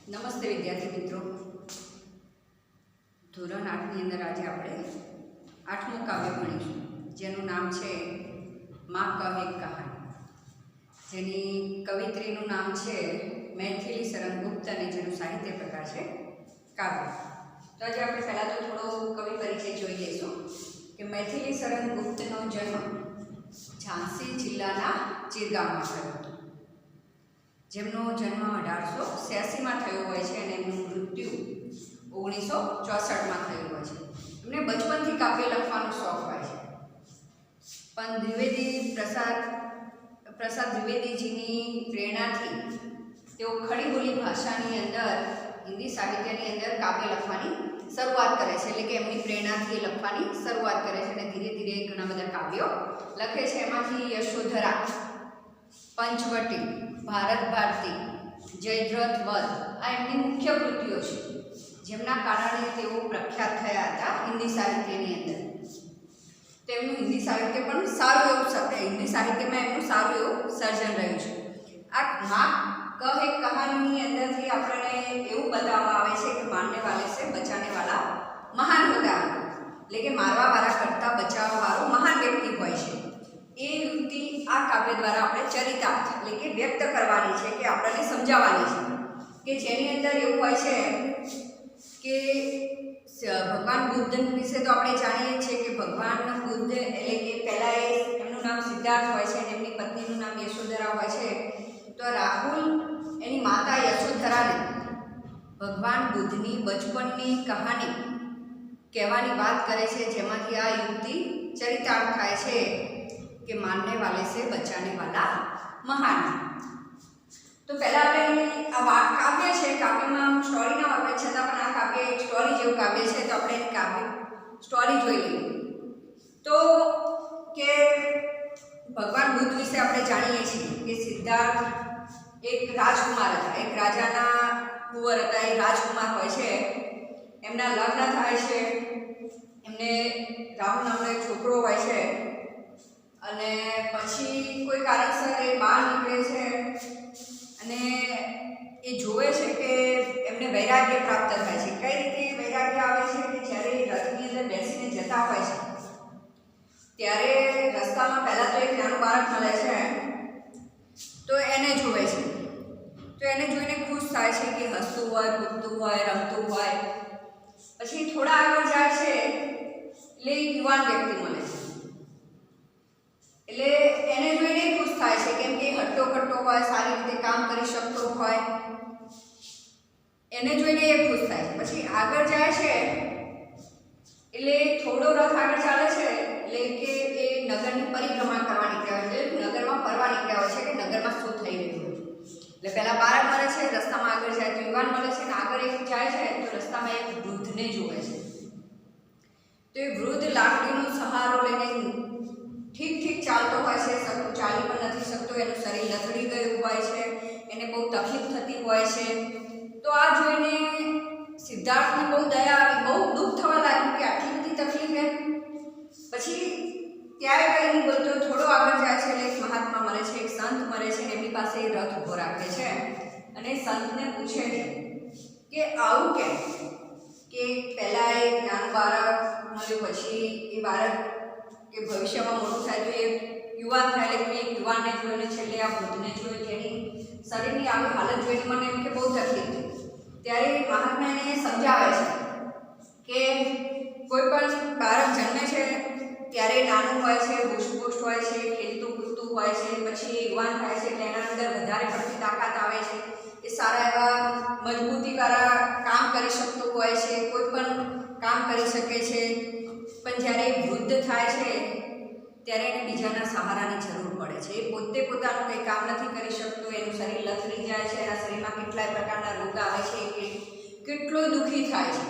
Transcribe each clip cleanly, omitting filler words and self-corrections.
નમસ્તે વિદ્યાર્થી મિત્રો, ધોરણ 8ની અંદર આજે આપણે 8મું કાવ્ય ભણીશું, જેનું નામ છે માં કહે કહાની, જેની કવિત્રીનું નામ છે મૈથિલી શરણગુપ્ત અને જેનું સાહિત્ય પ્રકાર છે કાવ્ય. તો આજે આપણે પહેલાં તો થોડો કવિ પરિચય જોઈ લઈશું કે મૈથિલી શરણગુપ્તનો જન્મ ઝાંસી જિલ્લાના ચિરગામમાં થયો હતો, જેમનો જન્મ 1886માં થયો હોય છે અને એમનું મૃત્યુ 1964માં થયું હોય છે. એમને બચપનથી કાવ્ય લખવાનો શોખ હોય છે, પણ પ્રસાદ દ્વિવેદીજીની પ્રેરણાથી તેઓ ખડી બોલી ભાષાની અંદર હિન્દી સાહિત્યની અંદર કાવ્ય લખવાની શરૂઆત કરે છે. એટલે કે એમની પ્રેરણાથી લખવાની શરૂઆત કરે છે અને ધીરે ધીરે ઘણા બધા કાવ્યો લખે છે. એમાંથી યશોધરા, પંચવટી, ભારત ભારતી, જયદ્રથ વધ આ એમની મુખ્ય કૃતિઓ છે, જેમના કારણે તેઓ પ્રખ્યાત થયા હતા હિન્દી સાહિત્યની અંદર. તેમનું હિન્દી સાહિત્ય પણ સારું એવું હિન્દી સાહિત્યમાં એમનું સારું એવું સર્જન રહ્યું છે. આ માં કહે કહાનીની અંદરથી આપણને એવું બતાવવામાં આવે છે કે મારને વાલે સે બચાને વાલા મહાન હોતા, એટલે કે મારવા વાળા કરતાં બચાવવા વાળો મહાન વ્યક્તિ હોય છે. એ યુક્તિ આ કાવ્ય દ્વારા આપણે ચરિતાર્થ એટલે કે વ્યક્ત કરવાની છે, કે આપણને સમજાવવાની છે, કે જેની અંદર એવું હોય છે કે ભગવાન બુદ્ધ વિશે તો આપણે જાણીએ છીએ કે ભગવાન બુદ્ધ એટલે કે પહેલાં એમનું નામ સિદ્ધાર્થ હોય છે અને એમની પત્નીનું નામ યશોધરા હોય છે. તો રાહુલ એની માતા યશોધરાને ભગવાન બુદ્ધની બચપનની કહાની કહેવાની વાત કરે છે, જેમાંથી આ યુક્તિ ચરિતાર્થ થાય છે કે માનને વાલે સે બચાને વાલા મહાન. તો પહેલાં આપણે આ કાવ્ય છે, કાવ્યમાં સ્ટોરી ના હોય છતાં પણ આ કાવ્ય એક સ્ટોરી જેવું કાવ્ય છે, તો આપણે એની કાવ્ય સ્ટોરી જોઈ લઈએ. તો કે ભગવાન બુદ્ધ વિશે આપણે જાણીએ છીએ કે સિદ્ધાર્થ એક રાજકુમાર હતા, એક રાજાના કુંવર હતા. એ રાજકુમાર હોય છે, એમના લગ્ન થાય છે, એમને રાહુલ નામનો એક છોકરો હોય છે અને પછી કોઈ કારણસર એ બહાર નીકળે છે અને એ જોવે છે કે એમને વૈરાગ્ય પ્રાપ્ત થાય છે. કઈ રીતે વૈરાગ્ય આવે છે કે જ્યારે રથની અંદર બેસીને જતા હોય છે ત્યારે રસ્તામાં પહેલાં તો એક નાનું બાળક મળે છે, તો એને જોવે છે. તો એને જોઈને ખુશ થાય છે કે હસતું હોય, કૂદતું હોય, રમતું હોય. પછી થોડા આગળ જાય છે એટલે એક યુવાન વ્યક્તિ મળે છે, એટલે એને જોઈને ખુશ થાય છે, કેમ કે હટ્ટો કટ્ટો હોય, સારી રીતે કામ કરી શકતો હોય, એને જોઈને એ ખુશ થાય છે. પછી આગળ જાય છે એટલે થોડો રથ આગળ ચાલે છે એટલે કે એ નગરની પરિક્રમા કરવા નીકળ્યા હોય છે, નગરમાં ફરવા નીકળ્યા હોય છે કે નગરમાં શું થઈ રહ્યું હોય. એટલે પહેલાં બાળક મળે છે, રસ્તામાં આગળ જાય તો યુવાન મળે છે, અને આગળ એક જાય છે તો રસ્તામાં એક વૃદ્ધને જોવે છે. તો એ વૃદ્ધ લાકડીનો સહારો લઈને ઠીક ચાલતો હોય છે, ચાલી પણ નથી શકતો, એનું શરીર લથડી ગયું હોય છે, એને બહુ તકલીફ થતી હોય છે. તો આ જોઈને સિદ્ધાર્થને બહુ દયા આવી, બહુ દુઃખ થવા લાગ્યું કે આટલી બધી તકલીફ એમ. પછી ત્યારે કંઈ નહીં બોલતો, થોડો આગળ જાય છે એટલે એક મહાત્મા મળે છે, એક સંત મળે છે, એમની પાસે એ રથ ઊભો રાખે છે અને સંતને પૂછે છે કે આવું કેમ, કે પહેલાં એક નાનું બાળક મળ્યું, પછી એ બાળક કે ભવિષ્યમાં મોટું થાય તો એ યુવાન થાય, એટલે મેં એક યુવાનને જોઈને છેલ્લે આ વૃદ્ધને જોઈ, જેની શરીરની આવી હાલત જોઈને મને એમ કે બહુ તકલીફ થઈ. ત્યારે મહાત્મા એને સમજાવે છે કે કોઈ પણ બાળક જન્મે છે ત્યારે નાનું હોય છે, હુષ્ટપુષ્ટ હોય છે, ખેલતું કૂદતું હોય છે, પછી યુવાન થાય છે એટલે એના અંદર વધારે પડતી તાકાત આવે છે, એ સારા એવા મજબૂતીવાળા કામ કરી શકતું હોય છે, કોઈ પણ કામ કરી શકે છે. પણ જ્યારે વૃદ્ધ થાય છે ત્યારે એને બીજાના સહારાની જરૂર પડે છે. એ પોતે પોતાનું કંઈ કામ નથી કરી શકતો, એનું શરીર લથડી જાય છે, એના શરીરમાં કેટલાય પ્રકારના રોગ આવે છે, કે કેટલો દુઃખી થાય છે.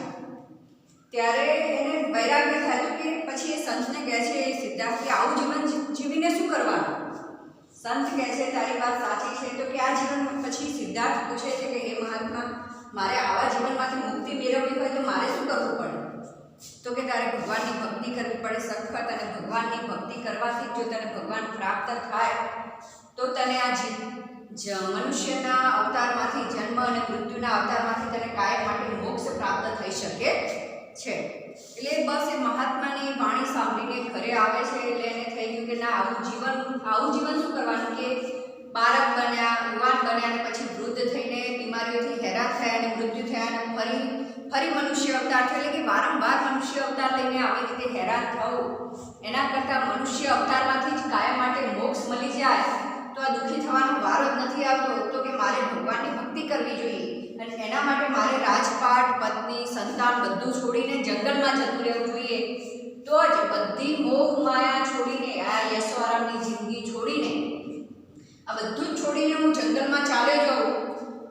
ત્યારે એને વૈરાગ્ય થાય તો કે પછી એ સંતને કહે છે, સિદ્ધાર્થ કે આવું જીવન જીવીને શું કરવાનું. સંત કહે છે તારી વાત સાચી છે. તો કે આ જીવન પછી સિદ્ધાર્થ પૂછે છે કે હે મહાત્મા, મારે આવા જીવનમાંથી મુક્તિ મેળવવી હોય તો મારે શું કરવું પડે. તો કે તારે ભગવાનની ભક્તિ કરવી પડે સખત, અને ભગવાનની ભક્તિ કરવાથી જો તને ભગવાન પ્રાપ્ત થાય તો તને આ મનુષ્યના અવતારમાંથી જન્મ અને મૃત્યુના અવતારમાંથી તને કાયમ માટે મોક્ષ પ્રાપ્ત થઈ શકે છે. એટલે બસ એ મહાત્માની વાણી સાંભળીને ઘરે આવે છે એટલે એને થઈ ગયું કે ના, આવું જીવન શું કરવાનું, કે બાળક બન્યા, યુવાન બન્યા અને પછી વૃદ્ધ થઈને બીમારીઓથી હેરાન થયા અને મૃત્યુ થયા અને ફરી મનુષ્ય અવતાર થયો. એટલે કે વારંવાર મનુષ્ય અવતાર લઈને આવી રીતે હેરાન થવું, એના કરતાં મનુષ્ય અવતારમાંથી જ કાયમ માટે મોક્ષ મળી જાય તો આ દુઃખી થવાનો વારો જ નથી આવતો. તો કે મારે ભગવાનની ભક્તિ કરવી જોઈએ અને એના માટે મારે રાજપાટ, પત્ની, સંતાન બધું છોડીને જંગલમાં જતું રહેવું જોઈએ. તો જ બધી મોહ માયા છોડીને, આ યશો આરામની જિંદગી છોડીને, આ બધું જ છોડીને હું જંગલમાં ચાલ્યો જાઉં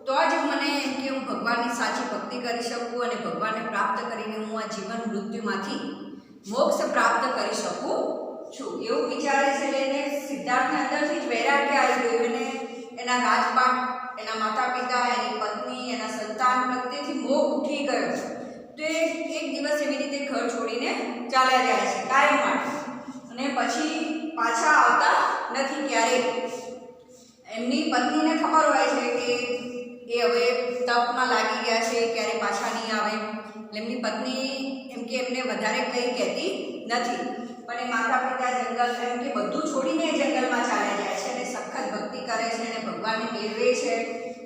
તો જ મને એમ કે હું ભગવાનની સાચી ભક્તિ કરી શકું અને ભગવાનને પ્રાપ્ત કરીને હું આ જીવન મૃત્યુમાંથી મોક્ષ પ્રાપ્ત કરી શકું છું. એવું વિચારે છે એટલે એને સિદ્ધાર્થના અંદરથી જ વૈરાગ્ય આવી ગયું અને એના રાજપાટ, એના માતા પિતા, એની પત્ની, એના સંતાન પ્રત્યેથી મોહ ઉઠી ગયો. તો એ એક દિવસ એવી રીતે ઘર છોડીને ચાલ્યા જાય છે કાયમ માટે અને પછી પાછા આવતા નથી ક્યારેય. એમની પત્નીને ખબર હોય છે કે એ હવે તપમાં લાગી ગયા છે, ક્યારે પાછા નહીં આવે. એમની પત્ની એમ કે એમને વધારે કંઈ કહેતી નથી, પણ એ માતા પિતા, જંગલ એમ કે બધું છોડીને જંગલમાં ચાલ્યા જાય છે અને સખત ભક્તિ કરે છે અને ભગવાનને મેળવે છે.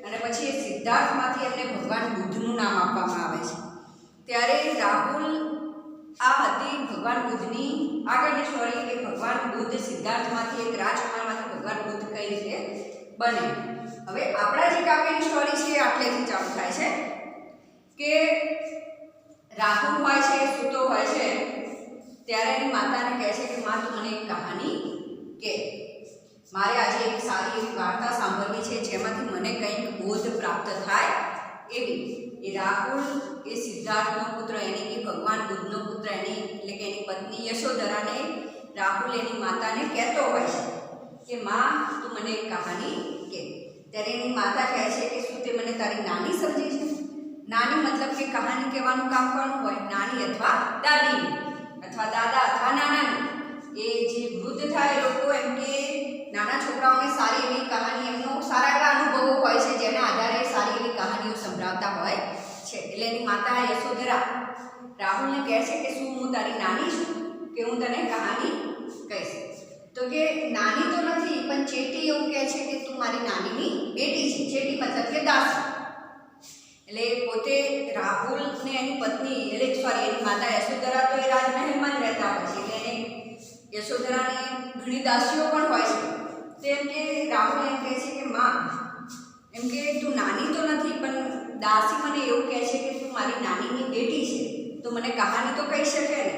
અને પછી એ સિદ્ધાર્થમાંથી એમને ભગવાન બુદ્ધનું નામ આપવામાં આવે છે. ત્યારે રાહુલ આ હતી ભગવાન બુદ્ધની આગળની સ્ટોરી, કે ભગવાન બુદ્ધ સિદ્ધાર્થમાંથી, એક રાજકુમારમાંથી ભગવાન બુદ્ધ કઈ રીતે બને. હવે આપણા જે કાવ્યની સ્ટોરી છે આટલેથી ચાલુ થાય છે કે રાહુલ હોય છે, સૂતો હોય છે, ત્યારે એની માતાને કહે છે કે માં, તું મને એક કહાની કે, મારે આજે એક સારી એવી વાર્તા સાંભળવી છે જેમાંથી મને કંઈક બોધ પ્રાપ્ત થાય એવી. એ રાહુલ એ સિદ્ધાર્થનો પુત્ર, એને કે ભગવાન બુદ્ધનો પુત્ર, એની એટલે કે એની પત્ની યશોધરાને રાહુલ એની માતાને કહેતો હોય છે કે માં, તું મને એક કહાની કે. ત્યારે એની માતા કહે છે કે શું તે મને તારી નાની સમજી છે? નાની મતલબ કે કહાની કહેવાનું કામ કોનું હોય? નાની અથવા દાદી અથવા દાદા અથવા નાનાની. એ જે વૃદ્ધ થાય લોકો એમ કે નાના છોકરાઓને સારી એવી કહાની, એમનો સારા એવા અનુભવો હોય છે જેના આધારે સારી એવી કહાનીઓ સંભળાવતા હોય છે. એટલે એની માતા યશોધરા રાહુલને કહે છે કે શું હું તારી નાની છું કે હું તને કહાની કહીશ? તો કે નાની તો નથી, પણ ચેટી એવું કહે છે કે તું મારી નાનીની બેટી છે. ચેટી મતલબ કે દાસી. એટલે પોતે રાહુલ ને એની પત્ની, એટલે સોરી એની માતા યશોધરા તો એ રાજમહેલમાં જ રહેતા હોય છે. એટલે એને યશોધરાની ઘણી દાસીઓ પણ હોય છે. તો એમ કે રાહુલ એમ કહે છે કે માં, એમ કે તું નાની તો નથી, પણ દાસી મને એવું કહે છે કે તું મારી નાનીની બેટી છે, તો મને કહાની તો કહી શકે ને.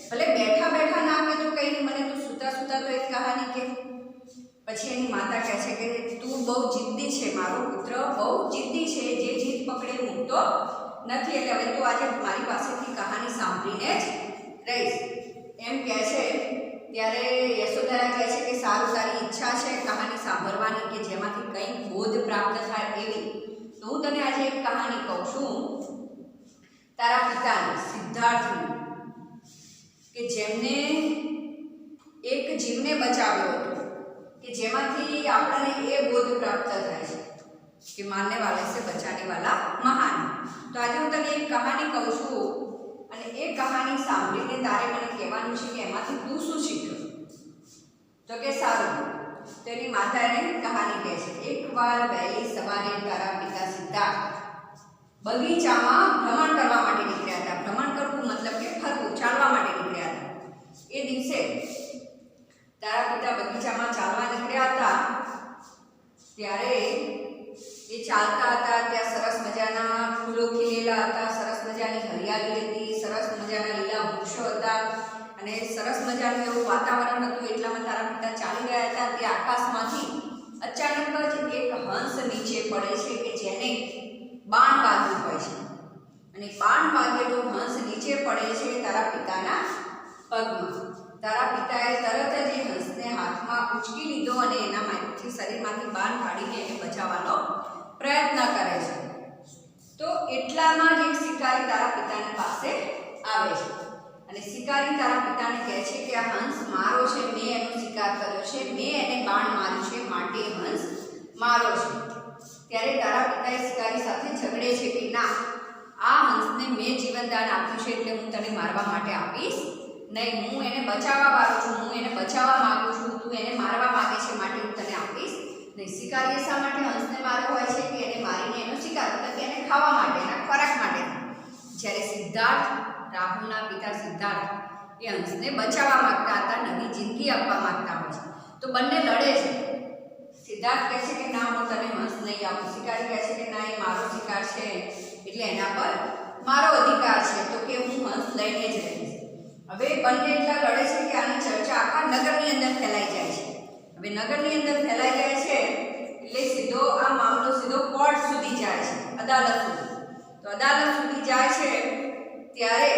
ભલે બેઠા બેઠા ના કે તો કંઈ નહીં, મને તું સૂતા સૂતા તો એક કહાની કે. પછી એની માતા કહે છે કે તું બહુ જિદ્દી છે, મારો પુત્ર બહુ જિદ્દી છે, જે જીદ પકડે મૂકતો નથી, એટલે હવે તું આજે મારી પાસેથી કહાની સાંભળીને જ રહીશ એમ કહે છે. ત્યારે યશોધરા કહે છે કે સારું, તારી ઈચ્છા છે કહાની સાંભળવાની કે જેમાંથી કંઈક બોધ પ્રાપ્ત થાય એવી, તો હું તને આજે એક કહાની કહું છું તારા પિતાની, સિદ્ધાર્થની, કે જેમને એક જીવને બચાવ્યો હતો, કે જેમાંથી આપણને એ બોધ પ્રાપ્ત થાય છે કે મારને વાલે સે બચાને વાલા મહાન. તો આજે હું તને એક કહાની કહું છું અને એ કહાની સાંભળીને તારે મને કહેવાનું છે કે એમાંથી તું શું શીખ્યો. તો કે સારું. તો એની માતા એને કહાની કહે છે. એકવાર વહેલી સવારે તારા પિતા સિદ્ધાર્થ બગીચામાં ભ્રમણ કરવા માટે નીકળ્યા હતા. ભ્રમણ કરવું મતલબ કે ફરવું, ચાલવા માટે નીકળ્યા હતા. એ દિવસે તારા પિતા બગીચામાં ચાલવા નીકળ્યા હતા. ત્યારે એ ચાલતા હતા, ત્યાં સરસ મજાના ફૂલો ખીલેલા હતા, સરસ મજાની હરિયાળી હતી, સરસ મજાના લીલા વૃક્ષો હતા અને સરસ મજાનું એવું વાતાવરણ હતું. એટલામાં તારા પિતા ચાલી ગયા હતા. તે આકાશમાંથી અચાનક જ એક હંસ નીચે પડે છે કે જેને બાણ વાગ્યું હોય છે અને બાણ વાગેલો હંસ નીચે પડે છે તારા પિતાના પગમાં. તારા પિતાએ તરત જ એ હંસને હાથમાં ઉંચકી લીધો અને એનામાંથી શરીરમાંથી બાણ કાઢીને એને બચાવવાનો પ્રયત્ન કરે છે. તો એટલામાં જ એક શિકારી તારા પિતાની પાસે આવે છે અને શિકારી તારા પિતાને કહે છે કે આ હંસ મારો છે, મેં એનો શિકાર કર્યો છે, મેં એને બાણ માર્યું છે, માટે હંસ મારો છે. ત્યારે તારા પિતાએ અત્યારે શિકારી સાથે ઝઘડે છે કે ના, આ હંસને મેં જીવનદાન આપ્યું છે એટલે હું તને મારવા માટે આપીશ નહીં, હું એને બચાવવા વાળો છું, હું એને બચાવવા માંગુ છું, તું એને મારવા માંગે છે માટે હું તને આપીશ નહીં. શિકારીએ શા માટે હંસને માર્યો હોય છે કે એને મારીને એનો શિકાર મતલબ કે એને ખાવા માટે, એના ખોરાક માટે. જ્યારે સિદ્ધાર્થ, રાહુલના પિતા સિદ્ધાર્થ એ હંસને બચાવવા માંગતા હતા, નવી જિંદગી આપવા માંગતા હોય છે. તો બંને લડે છે. સિદ્ધાર્થ કહે છે કે ના, હું તને હંસ નહીં આપું. શિકારી કહે છે કે ના, એ મારો શિકાર છે એટલે એના પર મારો અધિકાર છે, તો કે હું હંસ લઈને જ રહીશ. હવે બંને એટલા લડે છે કે આની ચર્ચા આખા નગરની અંદર ફેલાઈ જાય છે. હવે નગરની અંદર ફેલાઈ જાય છે એટલે સીધો આ મામલો સીધો કોર્ટ સુધી જાય છે, અદાલત સુધી. તો અદાલત સુધી જાય છે ત્યારે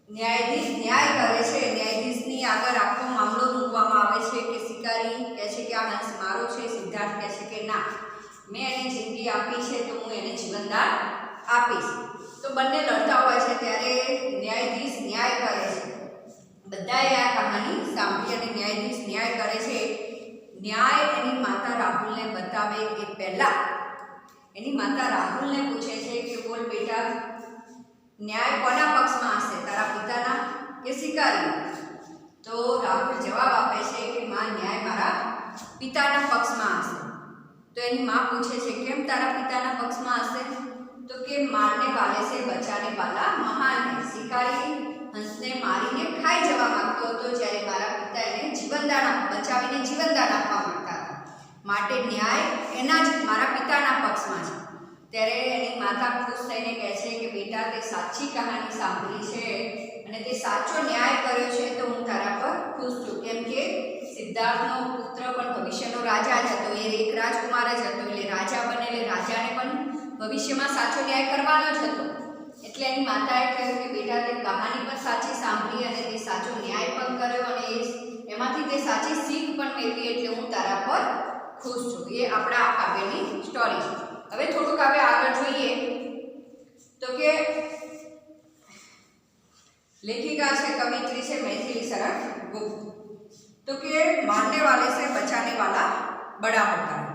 ન્યાયાધીશ ન્યાય કરે છે. ન્યાયાધીશની આગળ આખો મામલો મૂકવામાં આવે છે કે શિકારી કહે છે કે આ હંસ મારો છે, સિદ્ધાર્થ કહે છે કે ના, મેં એને જિંદગી આપી છે તો હું એને જીવનદાન આપીશ. તો બંને લડતા હોય છે ત્યારે ન્યાયાધીશ ન્યાય કરે છે. બધાએ આ કહાની સાંભળી અને ન્યાયાધીશ ન્યાય કરે છે. ન્યાય એની માતા રાહુલને બતાવે એ પહેલા એની માતા રાહુલને પૂછે છે કે બોલ બેટા, ન્યાય કોના પક્ષમાં હશે, તારા પિતાના કે શિકારીના? તો રાહુલ જવાબ આપે છે કે માં, ન્યાય મારા પિતાના પક્ષમાં હશે. તો એની માં પૂછે છે કેમ તારા પિતાના પક્ષમાં હશે? તો કે મારને વાલે સે બચાને વાલા મહાન હૈ. શિકારી હંસને મારીને ખાઈ જવા માંગતો હતો, જ્યારે મારા પિતા એને જીવનદાન બચાવીને જીવનદાન આપવા માંગતા હતા, માટે ન્યાય એના જ મારા પિતાના પક્ષમાં છે. ત્યારે એની માતા ખુશ થઈને કહે છે કે બેટા, તે સાચી કહાની સાંભળી છે અને તે સાચો ન્યાય કર્યો છે તો હું તારા પર ખુશ છું. કેમ કે સિદ્ધાર્થનો પુત્ર પણ ભવિષ્યનો રાજા જ હતો, એ એક રાજકુમાર જ હતો, એટલે રાજા બને એટલે રાજાને પણ ભવિષ્યમાં સાચો ન્યાય કરવાનો જ હતો. એટલે એની માતાએ કહ્યું કે બેટા, તે કહાની પણ સાચી સાંભળી અને તે સાચો ન્યાય પણ કર્યો અને એમાંથી તે સાચી શીખ પણ મેળવી, એટલે હું તારા પર ખુશ છું. એ આપણા આ કાવ્યની સ્ટોરી છે. હવે થોડુંક આપણે આગળ જોઈએ તો કે લેખિકા છે, કવિત્રી છે મૈથિલી શરણ ગુપ્ત. તો કે મારने वाले से बचाने वाला बड़ा होता है.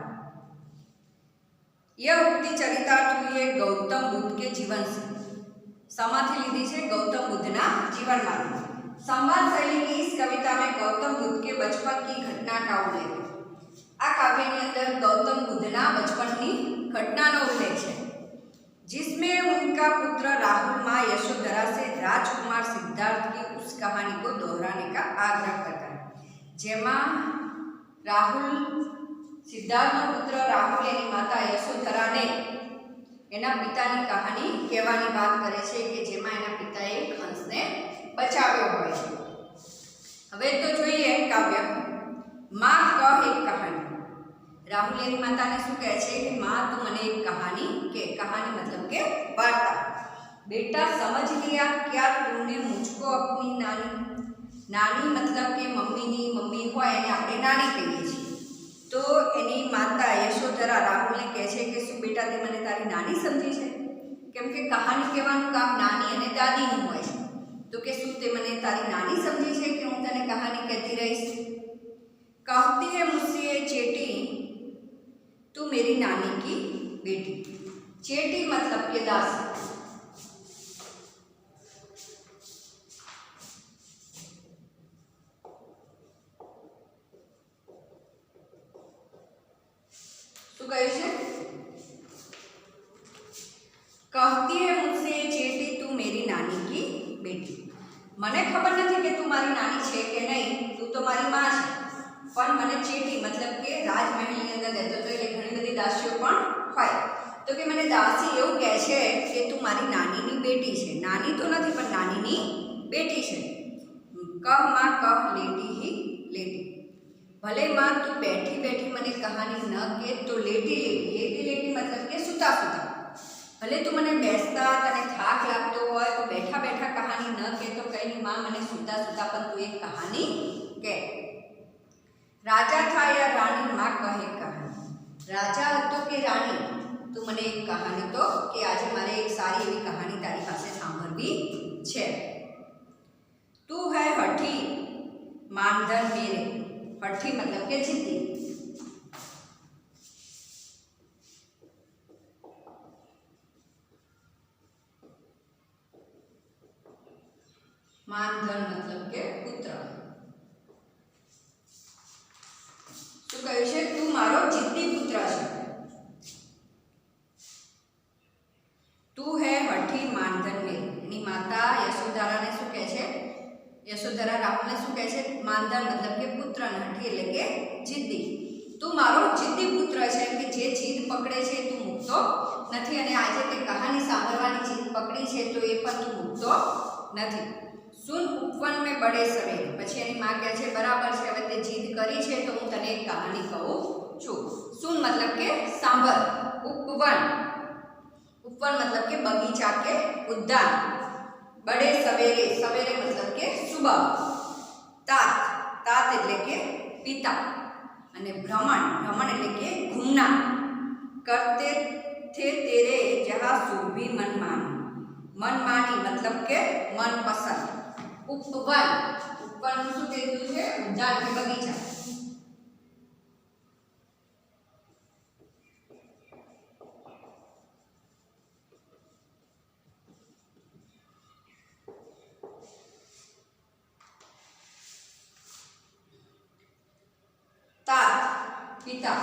यह उक्ति चरितार्थ हुई है गौतम बुद्ध के जीवन से. समाधि લીધી છે गौतम बुद्धના જીવનમાંથી. संवाद शैली की इस कविता में गौतम बुद्ध के बचपन की घटना का उल्लेख. આ કાવ્યની અંદર ગૌતમ બુદ્ધના બચપનની घटनाનો उल्लेख है, जिसमें उनका पुत्र राहुल माँ यशोधरा से राजकुमार सिद्धार्थ की उस कहानी को दोहराने का आग्रह करता है. જેમાં રાહુલ, સિદ્ધાર્થનો પુત્ર રાહુલ એની માતા યશોધરાને એના પિતાની કહાની કહેવાની વાત કરે છે કે જેમાં એના પિતાએ હંસને બચાવ્યો હોય છે. હવે તો જોઈએ કાવ્ય માં કહ એક કહાની. राहुल यानी माता ने शू कहे छे कि माँ तू मने एक कहानी के, कहानी मतलब के वार्ता. बेटा समझ लिया क्या तूने मुझको अपनी नानी, नानी मतलब के मम्मी नी मम्मी होय एने आपणे नानी कहीए छीए. तो एनी माता यशोधरा राहुल ने कहे छे कि शू बेटा ते मने तारी नानी समझी छे? केम के कहानी कहेवानुं काम नानी अने दादीनुं होय छे. तो के शू ते मने तारी नानी समझी छे कि हूँ तने कहानी कहती रहीश? कहती है मुझसे ये चेटी तू मेरी नानी की बेटी. चेटी मतलब के दासी. शू कहे छे? कहती है मुझसे चेटी तू मेरी नानी की बेटी. मने खबर नहीं कि तू मारी नानी छे के नहीं, तू तो मारी माँ छे, पण मने चेटी मतलब के राजमहलनी अंदर रहतो तो એટલે ઘણી બધી દાસીઓ પણ હોય. તો કે મને દાસી એવું કહે છે કે તું મારી નાનીની બેટી છે. નાની તો નથી પણ નાનીની બેટી છે. કહ માં કહ લેટી ही लेटी. भले माँ तू बैठी बैठी मने कहानी न के तो लेटी लेटी. लेटी लेटी मतलब के सूता सूता. भले तू मने बेसता तने थाक लागतो होय तो बैठा बैठा कहानी न के तो कहीं नहीं माँ मने सूता सूता पण तू एक कहानी के. राजा था या रानी माँ कहे कहानी. राजा હતો કે રાણી તું મને એક કહાની તો કે આજે મારે એક સારી એવી કહાની તારી પાસે સાંભળવી છે. तू है हठी मानधन मेरे. हठी मतलब के जिद्दी. માનધન મતલબ કે પુત્ર. શું કહ્યું છે? તું મારો જિદ્દી પુત્ર છે. તું હે હઠી માનધન મેરી. એની માતા યશોધરાને શું કહે છે? યશોધરા રાહુલને શું કહે છે? માનધન મતલબ કે પુત્ર, અને હઠી એટલે કે જિદ્દી. તું મારો જિદ્દી પુત્ર છે કે જે જીદ પકડે છે તું મૂકતો નથી, અને આજે તે કહાની સાંભળવાની જીદ પકડી છે તો એ પણ તું મૂકતો નથી. સુન ઉપવન મેં બડે સવેરે. પછી એની માં કહે છે બરાબર છે, હવે તે જીદ કરી છે તો હું તને એક કહાની કહું છું. સુન મતલબ કે સાંભળ. ઉપવન, ઉપવન મતલબ કે બગીચા કે ઉદ્યાન. બડે સવેરે, સવેરે મતલબ કે સુબહ. तात, तात એટલે કે પિતા. અને ભ્રમણ, ભ્રમણ એટલે કે ઘૂમના. કરતે थे तेरे जहाँ सुरभि मन मानी. मन मानी मतलब કે મનપસંદ. ઉપવન, ઉપવન શું કીધું છે? ઉદ્યાન કે બગીચા. तात પિતા.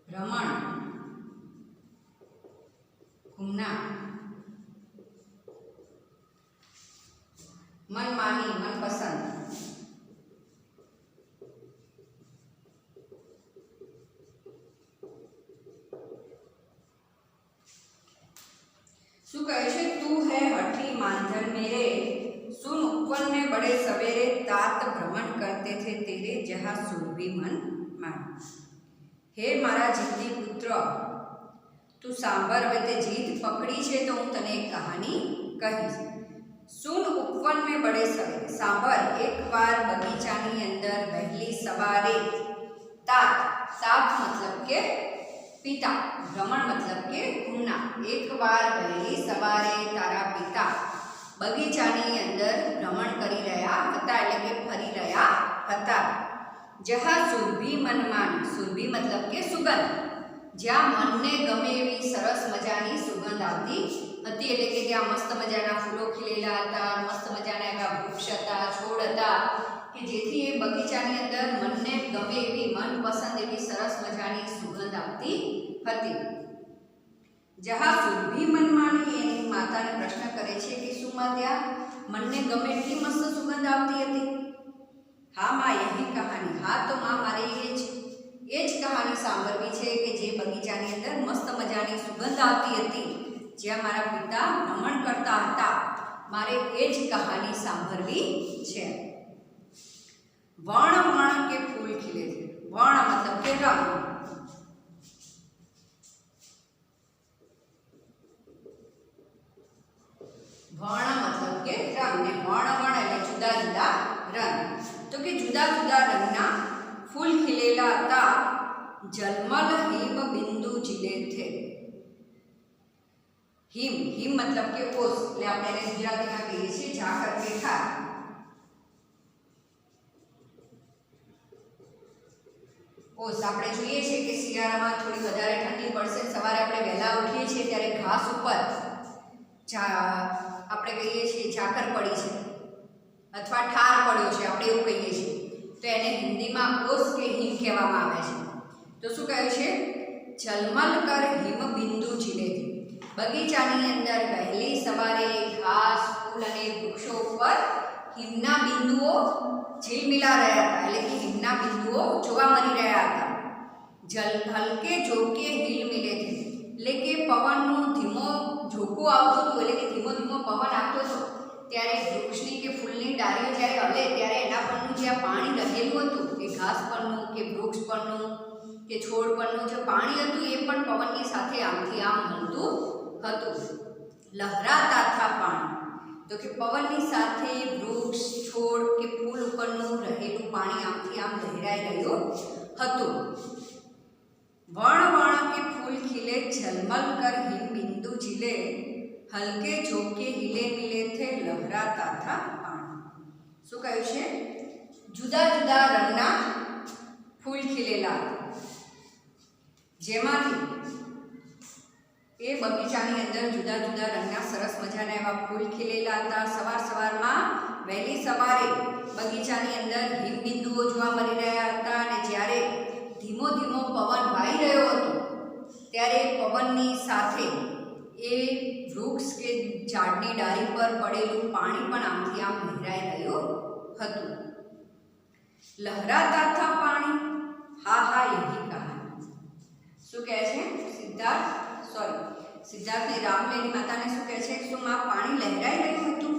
ભ્રમણ, ઘૂમના. મનમાની, મનપસંદ. શું કહે છે? તું હે હઠી માનધન મેરે. सुन उपवन में बड़े सवेरे तात भ्रमण करते थे तेरे जहाँ सुरभि मन मान. हे मारा जिद्दी पुत्र, તું સાંભળ. હવે તે જીદ પકડી છે તો હું તને એક કહાની કહીશ. સુન ઉપવન મેં બડે સવેરે. સાંભળ, એકવાર બગીચાની અંદર વહેલી સવારે. तात, तात મતલબ કે પિતા. ભ્રમણ મતલબ કે ઘૂમના. એકવાર વહેલી સવારે તારા પિતા બગીચાની અંદર ભ્રમણ કરી રહ્યા હતા, એટલે કે ફરી રહ્યા હતા. જહા સુરભી મન માની. સુરભી મતલબ કે સુગંધ. જ્યાં મનને ગમે એવી સરસ મજાની સુગંધ આવતી હતી, એટલે કે ત્યાં મસ્ત મજાના ફૂલો ખીલેલા હતા, મસ્ત મજાના એવા વૃક્ષ હતા, છોડ હતા, કે જેથી એ બગીચાની અંદર મનને ગમે એવી મનપસંદ એવી સરસ મજાની સુગંધ આવતી હતી. જહા સુરભી મન માની. એની માતાને પ્રશ્ન કરે છે કે શું માં ત્યાં મનને ગમે એટલી મસ્ત સુગંધ આવતી હતી? હા માં, યહી કહાની. હા તો માં, મારે એ જ કહાની સાંભળવી છે કે જે બગીચાની અંદર મસ્ત મજાની સુગંધ આવતી હતી, જ્યાં મારા પિતા ભ્રમણ કરતા હતા. મારે એ જ કહાની સાંભળવી છે. વણ વણ કે ફૂલ ખીલે છે. વણ મતલબ કે રંગ. વર્ણ મતલબ કે રંગ, ને વર્ણ વર્ણ એટલે જુદા જુદા રંગ. તો કે જુદા જુદા રંગના ફૂલ ખીલેલા હતા. જલમલ હિમ બિંદુ જીલે થે. હિમ, હિમ મતલબ કે ઓસ, એટલે આપણે એને ગુજરાતીમાં કહીએ છીએ ઝાકળ કે ઠાર. ઓસ આપણે જોઈએ છે કે શિયાળામાં થોડી વધારે ઠંડી પડશે, સવારે આપણે વહેલા ઉઠીએ છીએ ત્યારે ઘાસ ઉપર આપણે કહીએ છીએ ઝાકળ પડી છે અથવા ઠાર પડ્યો છે, આપણે એવું કહીએ છીએ. તો એને હિન્દીમાં ઓસ કે હિમ કહેવામાં આવે છે. તો શું કહ્યું છે? ઝલમલ કર હિમ બિંદુ જીલેથી. બગીચાની અંદર વહેલી સવારે ઘાસ, ફૂલ અને વૃક્ષો ઉપર હિમના બિંદુઓ ઝીલમિલા રહ્યા હતા, એટલે કે હિમના બિંદુઓ જોવા મળી રહ્યા હતા. હલકે ઝોકે હિલ મિલે છે, એટલે કે પવનનો ધીમો ઝોકો આવતો હતો, એટલે કે ધીમો ધીમો પવન આવતો હતો ત્યારે વૃક્ષની કે ફૂલની ડાળીઓ જ્યારે હલે ત્યારે એના પરનું જ્યાં પાણી રહેલું હતું, કે ઘાસ પરનું કે વૃક્ષ પરનું કે છોડ પરનું જે પાણી હતું એ પણ પવનની સાથે આમથી આમ હલતું હતું. લહેરાતા હતા પાણી. તો કે પવનની સાથે વૃક્ષ, છોડ કે ફૂલ ઉપરનું રહેલું પાણી આમથી આમ લહેરાઈ રહ્યું હતું. वर्ण वर्ण के फूल खिले झलमल कर हिम बिंदु झिले हल्के झोंके हिले मिले थे लहराता था पानी. શું કહ્યું છે? જુદા જુદા રંગના ફૂલ ખીલેલા હતા, જેમાંથી એ બગીચાની અંદર જુદા જુદા રંગના સરસ મજાના એવા ફૂલ ખીલેલા હતા. સવારમાં વહેલી સવારે બગીચાની અંદર હિમબિંદુઓ જોવા મળી રહ્યા હતા અને જ્યારે ધીમો ધીમો પવન વાઈ રહ્યો હતો ત્યારે પવનની સાથે એ વૃક્ષ કે ઝાડની ડાળી પર પડેલું પાણી પણ આમથી આમ લહેરાઈ રહ્યું હતું. લહેરાતા થા પાણી, હા હા યહી કહાની. શું કહે છે સિદ્ધાર્થને રાહુલ એની માતાને શું કહે છે? શું માં પાણી લહેરાઈ રહ્યું હતું?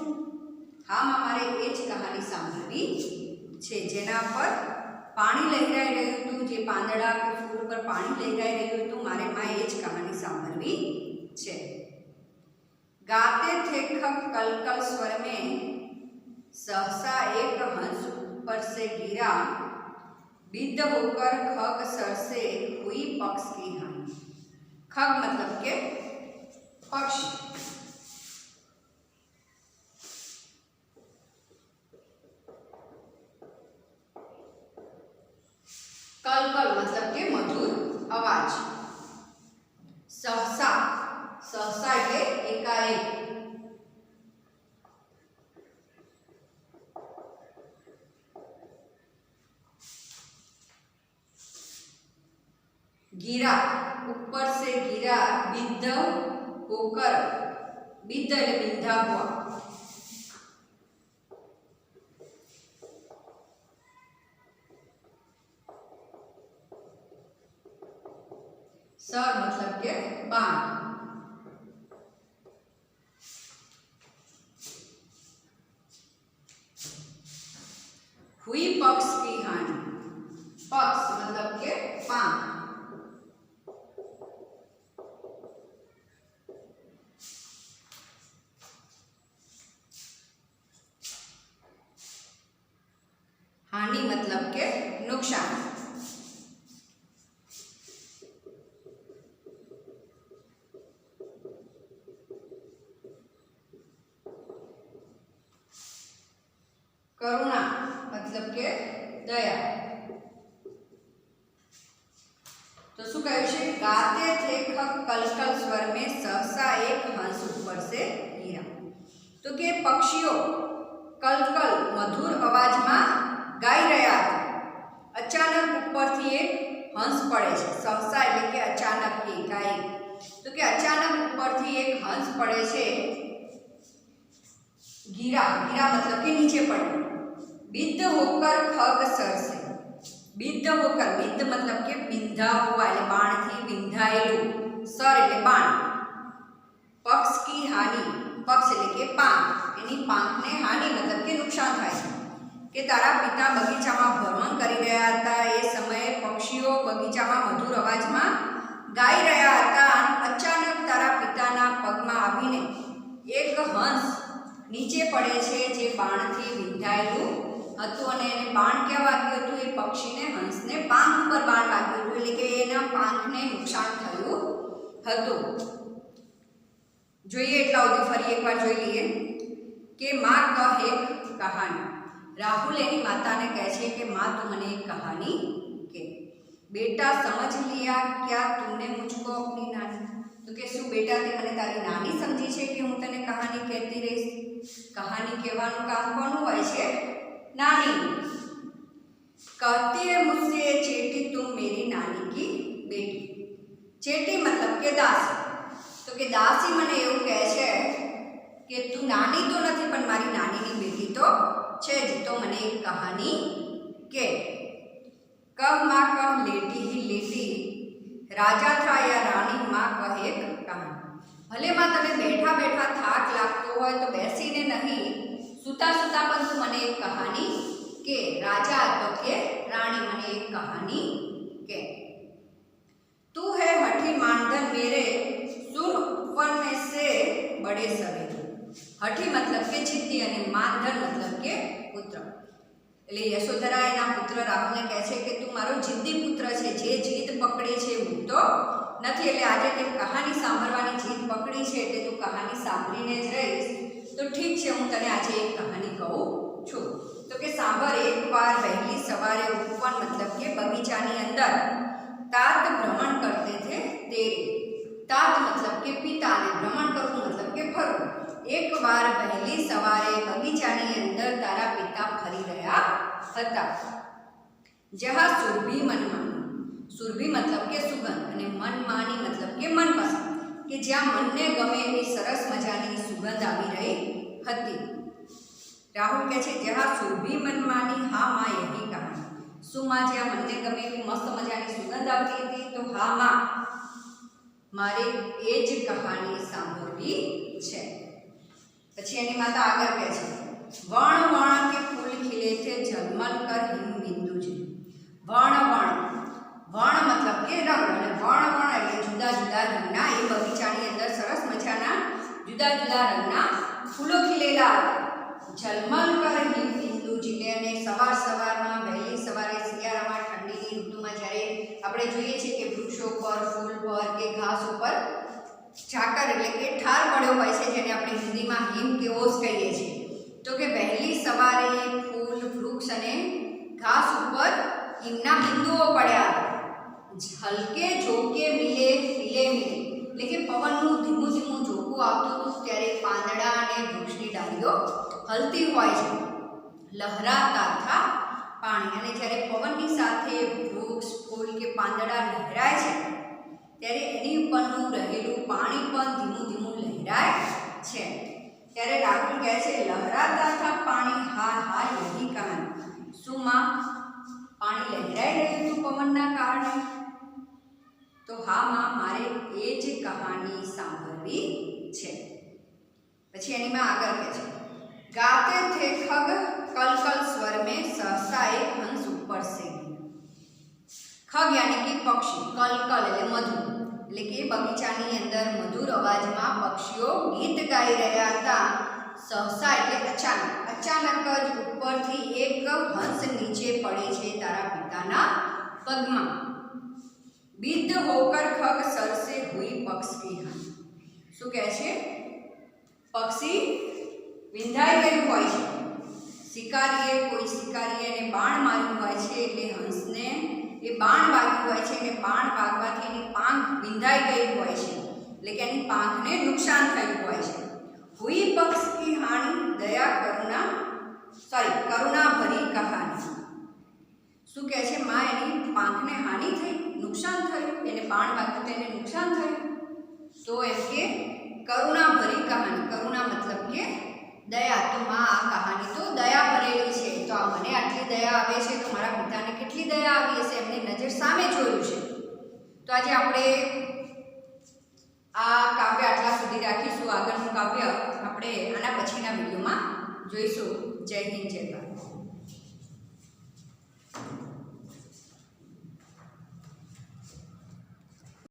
હા માં, મારે એ જ કહાની સાંભળવી છે જેના પર પાણી લહેરાઈ રહ્યું હતું, જે પાંદડા કે ફૂલ પર પાણી લહેરાઈ રહ્યું હતું, મારે માં એ જ કહાની સાંભળવી છે. गाते थे खग कल कल स्वर में, सहसा एक हंस ऊपर से गिरा, बिद्ध होकर खग सर से हुई पक्ष की हानि. खग मतलब के पक्षी. कल कल मतलब के मधुर आवाज. सहसा એટલે એકાએક. गिरा, ऊपर से गिरा, बिद्ध होकर, बिद्ध એટલે बिंधा हुआ. सर मतलब के बाण. हुई पक्ष की हानि. पक्ष मतलब के पांख. हानि मतलब के नुकसान. करुणा मतलब के दया. तो शू कहे? गाते थे खग कलकल स्वर में, सहसा एक हंस ऊपर से गिरा. तो के पक्षीओ कलकल मधुर अवाज में गाई रहा था. अचानक ऊपर थी एक हंस पड़े छे. सहसा એટલે કે અચાનક કે એકાએક. तो के अचानक ऊपर थी एक हंस पड़े छे. गिरा, गिरा मतलब के नीचे पड़े. बिद्ध होकर खग सर से. बिद्ध होकर, बिद्ध मतलब के बिंधा हुआ એટલે બાણ થી વિંધાયેલું. સર એટલે બાણ. પક્ષ की हानि, પક્ષ એટલે કે પાંખ. એની પાંખને હાનિ मतलब કે નુકસાન થાય છે. કે તારા પિતા બગીચામાં ભ્રમણ કરી રહ્યા હતા. એ સમયે પક્ષીઓ બગીચામાં મધુર અવાજમાં ગાઈ રહ્યા હતા. અચાનક તારા પિતાના પગમાં આવીને એક હંસ નીચે પડે છે જે બાણથી વિંધાયેલું હતું અને એને બાણ ક્યાં વાગ્યું હતું? એ પક્ષીને હંસને પાંખ ઉપર બાણ વાગ્યું હતું એટલે કે એના પાંખને નુકસાન થયું હતું. જોઈએ એટલા સુધી ફરી એકવાર જોઈ લઈએ કે માં કહ એક કહાની. राहुल एनी माता ने कहे छे कि माँ तू मने एक कहानी के. बेटा समझ लिया क्या तूने मुझको अपनी नानी. तो के शू बेटा ते मने तारी नानी समझी छे कि हूँ तने कहानी कहती रहीश. कहानी कहेवानुं काम कोनुं होय छे? नानी. कहती है मुझसे चेटी तुम मेरी नानी की बेटी. चेटी मतलब के दासी. तो के दासी मने एवुं कहे छे कि तू नानी तो नहीं पण मारी नानीनी बेटी तो छे ज. तो मने एक कहानी के. कह माँ कह लेटी ही लेटी, राजा था या रानी माँ कह एक कहानी. भले माँ तने बैठा बैठा थाक लागतो होय तो बेसीने नहीं, सूता सूता पण तू मने एक कहानी के. राजा तो के रानी मने एक कहानी के. तू है हठी मानधन मेरे, सुन वन में से बड़े सवेरे. हठी मतलब के जिद्दी અને માનધન मतलब के પુત્ર. એટલે યશોધરા એના પુત્ર રાહુલને કહે છે કે તું મારો જિદ્દી પુત્ર છે, જે જીદ પકડે છે હું તો નથી. એટલે આજે તે કહાની સાંભળવાની જીદ પકડી છે એટલે તું કહાની સાંભળીને જ રહીશ. તો ઠીક છે, હું તને આજે એક કહાની કહું છું. તો કે સાંભળ. એકવાર વહેલી સવારે ઉપવન मतलब કે બગીચાની અંદર तात भ्रमण करते थे तेरे. तात मतलब के વાર વહેલી સવારે બગીચાની અંદર તારા પિતા ફરી રહ્યા હતા. જહા સુરભી મનમાની, સુરભી મતલબ કે સુગંધ અને મનમાની મતલબ કે મનપસંદ, કે જ્યાં મનને ગમે એવી સરસ મજાની સુગંધ આવી રહી હતી. રાહુલ કહે છે જહા સુરભી મનમાની હા માં યહી કહાની. શું માં જ્યાં મનને ગમે એવી મસ્ત મજાની સુગંધ આવતી હતી? તો હા માં, મારે એ જ કહાની સાંભળવી છે. પછી એની માતા આગળ કહે છે વણ વણ કે ફૂલ ખીલે છે ઝલમલ કર હિમ બિંદુ છે. વણ વણ, વણ મતલબ કે રંગ, અને વણ વણ એટલે જુદા જુદા રંગના એ બગીચાની અંદર સરસ મજાના જુદા જુદા રંગના ફૂલો ખીલેલા હતા. ઝલમલ કર હિમ બિંદુ જીલે, અને સવાર સવારમાં વહેલી સવારે શિયાળામાં ઠંડીની ઋતુમાં જ્યારે આપણે જોઈએ છીએ કે વૃક્ષો પર, ફૂલ પર કે ઘાસ ઉપર ઝાકર એટલે કે ઠાર પડ્યો હોય છે, જેને આપણે હિન્દીમાં હિમ કે ઓસ કહીએ છીએ. તો કે વહેલી સવારે ફૂલ, વૃક્ષ અને ઘાસ ઉપર હિમના બિંદુઓ પડ્યા. હલકે ઝોકે મિલે મિલે મિલે, એટલે કે પવનનું ધીમું ધીમું ઝોકું આવતું હતું ત્યારે પાંદડા અને વૃક્ષની ડાળીઓ હલતી હોય છે. લહેરાતા થા પાણી, અને જ્યારે પવનની સાથે વૃક્ષ, ફૂલ કે પાંદડા લહેરાય છે ત્યારે એની ઉપરનું રહેલું પાણી પણ ધીમું ધીમું લહેરાય છે. ત્યારે રાહુલ કહે છે લહેરાતા થા પાણી હા હા યહી કહાની. શું માં પાણી લહેરાઈ રહ્યું હતું પવનના કારણે? તો હા માં, મારે એ જ કહાની સાંભળવી છે. પછી એની માં આગળ કહે છે ગાતે થે ખગ કલ કલ સ્વર में सहसा एक हंस ऊपर से. ખગ યાની કે પક્ષી, કલ કલ એટલે મધુર, એટલે કે બગીચાની અંદર મધુર અવાજમાં પક્ષીઓ ગીત ગાઈ રહ્યા હતા. સહસા એટલે અચાનક, અચાનક જ ઉપરથી એક હંસ નીચે પડે છે તારા પિતાના પગમાં. बिद्ध होकर खग सर से हुई पक्ष की हानि. શું કહે છે? પક્ષી વિંધાઈ ગયું હોય છે. કોઈ શિકારીએ એને બાણ માર્યું હોય છે, એટલે હંસને એ બાણ વાગ્યું હોય છે, અને બાણ વાગવાથી એની પાંખ વિંધાઈ ગઈ હોય છે, એટલે કે એની પાંખને નુકસાન થયું હોય છે. હુઈ પક્ષ કી હાનિ કરુણા ભરી કહાની. શું કહે છે? માં એની પાંખને હાનિ થઈ, નુકસાન થયું, એને બાણ વાગ્યું તો એને નુકસાન થયું. તો એમ કે કરુણા ભરી કહાની, કરુણા મતલબ કે દયા. તો માં આ કહાની તો દયા ભરેલી છે. તો આ મને આટલી દયા આવે છે તો મારા પિતાને કેટલી દયા આવી હશે, એમની નજર સામે જોયું છે. તો આજે આપણે આ કાવ્ય આટલા સુધી રાખીશું. આગળનું કાવ્ય આપણે આના પછીના વિડીયોમાં જોઈશું. જય હિન્દ, જય ભારત.